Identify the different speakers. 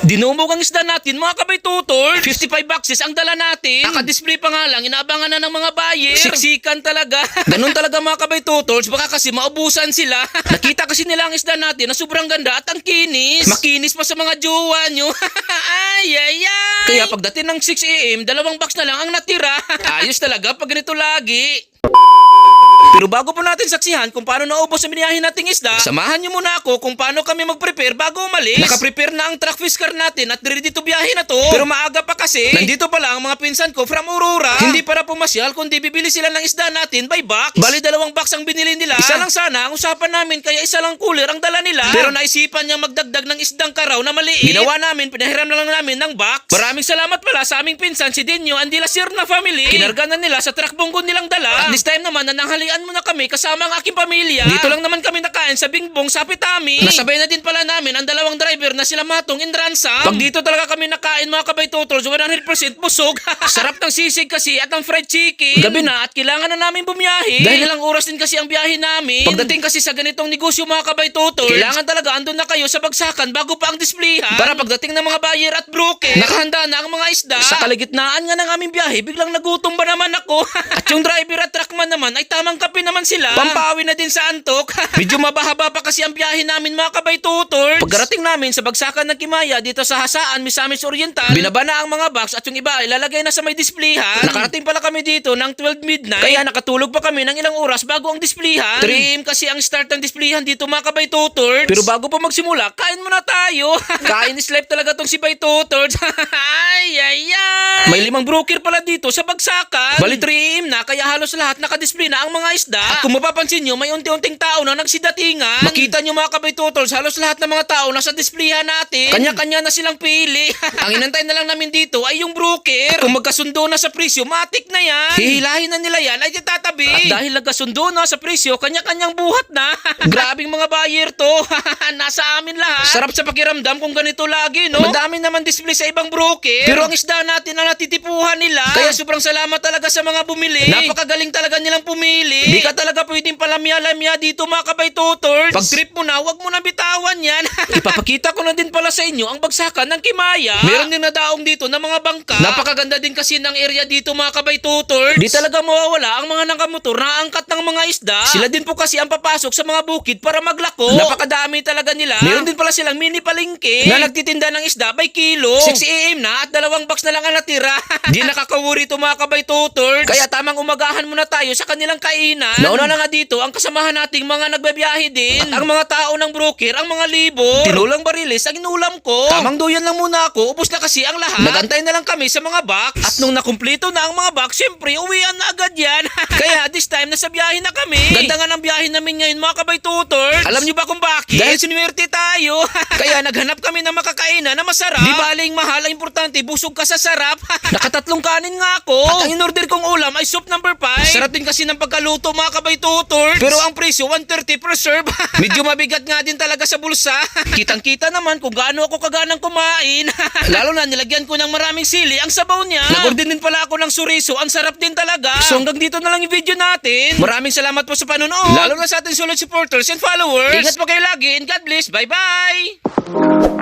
Speaker 1: Dinumog ang isda natin mga kabay-tutol. 55 boxes ang dala natin. Naka-display pa nga lang, inaabangan na ng mga buyer. Siksikan talaga. Ganun talaga mga kabay-tutols, baka kasi maubusan sila. Nakita kasi nila ang isda natin na sobrang ganda at ang kinis. Makinis pa sa mga jowa nyo. Ay, ay, ay. Kaya pagdating ng 6 AM, 2 box na lang ang natira. Ayos talaga pag ganito lagi. Pero bago po natin saksihan kung paano naubos ang biniyahin nating isda, samahan nyo muna ako kung paano kami mag-prepare bago umalis. Naka-prepare na ang truck fish car natin at ready to biyahe na to. Pero maaga pa kasi, nandito pa lang ang mga pinsan ko from Aurora. Hindi para pumasyal kundi bibili sila ng isda natin by box. Bali 2 box ang binili nila. Isa lang sana ang usapan namin kaya isa lang cooler ang dala nila. Pero naisipan niyang magdagdag ng isdang karaw na maliit. Ginawa namin, pinahiram na lang namin ng box. Maraming salamat pala sa aming pinsan si Dinyo and Dila Sir na family. Kinarga na nila sa truck bunggo nilang dala. At this time naman nananghalian muna kami kasama ang aking pamilya. Dito lang naman kami nakain sa Bingbong sa Pitami. Nasabay na din pala namin ang 2 driver na sila Matong and Ransom. Pag dito talaga kami nakain mga kabay-tutols, 100% busog. Sarap ng sisig kasi at ng fried chicken. Gabi na at kailangan na namin bumiyahe. Dahil ilang oras din kasi ang biyahe namin. Pagdating kasi sa ganitong negosyo mga kabay-tutols, kailangan talaga andun na kayo sa bagsakan bago pa ang displayhan. Para pagdating ng mga buyer at broker, nakahanda na ang mga isda. Sa kaligitnaan nga ng aming biyahe, biglang nagutom ba naman ako. At yung driver at truckman naman ay tamang kape naman sila. Pampawi na din sa antok. Medyo mabahaba pa kasi ang biyahe namin mga kabay-tutols. Pagkarating namin sa bagsakan ng Kimaya dito sa Hasaan, Misamis Oriental, binaba na ang mga box at yung iba ay lalagay na sa may displayhan. Nakarating pala kami dito ng 12 midnight. Kaya nakatulog pa kami ng ilang oras bago ang displayhan. 3 AM kasi ang start ng displayhan dito mga kabay-tutols. Pero bago pa magsimula, kain muna tayo. Kain is life talaga tong si Bay-tutols. Ay, ay, ay. May 5 broker pala dito sa bagsakan. Bali 3 AM na kaya halos lahat nakadisplay na ang mga isda. At kung mapapansin nyo, may unti-unting tao na nagsidatingan. Makita nyo mga kabay-tutols, halos lahat ng mga tao nasa displayhan natin. Kanya-kanya na silang pili. Ang inantay na lang namin dito ay yung broker. At kung magkasundo na sa presyo, matik na yan. Hihilahin na nila yan ay titatabi. At dahil nagkasundo na sa presyo, kanya-kanyang buhat na. Grabing mga buyer to. Nasa amin lahat. Sarap sa pakiramdam kung ganito lagi, no? Madami naman display sa ibang broker. Pero ang isda natin ang natitipuhan nila. Kaya sobrang salamat talaga sa mga bumili. Napakagaling talaga nilang pumili. Di ka talaga pwedeng palamya-lamya dito mga kabay-tutols. Pag trip mo na, wag mo na bitawan yan. Ipapakita ko na din pala sa inyo ang bagsakan ng Kimaya. Meron din nadaong dito ng mga bangka. Napakaganda din kasi ng area dito mga kabay-tutols. Di talaga mawawala ang mga nakamotor na angkat ng mga isda. Sila din po kasi ang papasok sa mga bukid para maglako. Napakadami talaga nila. Meron din pala silang mini palengke na nagtitinda ng isda by kilo. 6 AM na at 2 box na lang ang natira. Di nakakawuri ito mga kabay-tutols. Kaya tamang umagahan muna tayo sa kanilang kainan. Nauna na nga dito ang kasamahan nating mga nagbabiyahe din. At ang mga tao ng broker, ang mga libor. Tinulang barilis ang inulam ko. Tamang duyan lang muna ako, ubos na kasi ang lahat. Nagantay na lang kami sa mga box. At nung nakumpleto na ang mga box, syempre uwian na agad yan. Kaya this time nasa biyahe na kami. Ganda nga ng biyahe namin ngayon mga kabay-tutols. Alam nyo ba kung bakit? Dahil sinuwerte tayo. Kaya naghanap kami ng makakainan na masarap. Di baling mahal, importante busog ka sa sarap. Nakatatlong kanin nga ako. At ang in-order kong ulam ay soup number 5. Sarap din kasi ng pagkaluto mga kabay-tutols. Pero ang presyo 130 per serve. Medyo mabigat nga din talaga sa bulsa. Kitang-kita naman kung gaano ako kaganang kumain. Lalo na nilagyan ko ng maraming sili ang sabaw niya. Nag-order din pala ako ng suriso. Ang sarap din talaga. So hanggang dito na lang yung video natin. Maraming salamat po sa panonood. Lalo na sa ating solid supporters and followers. Ingat po kayo lagi and God bless. Bye-bye!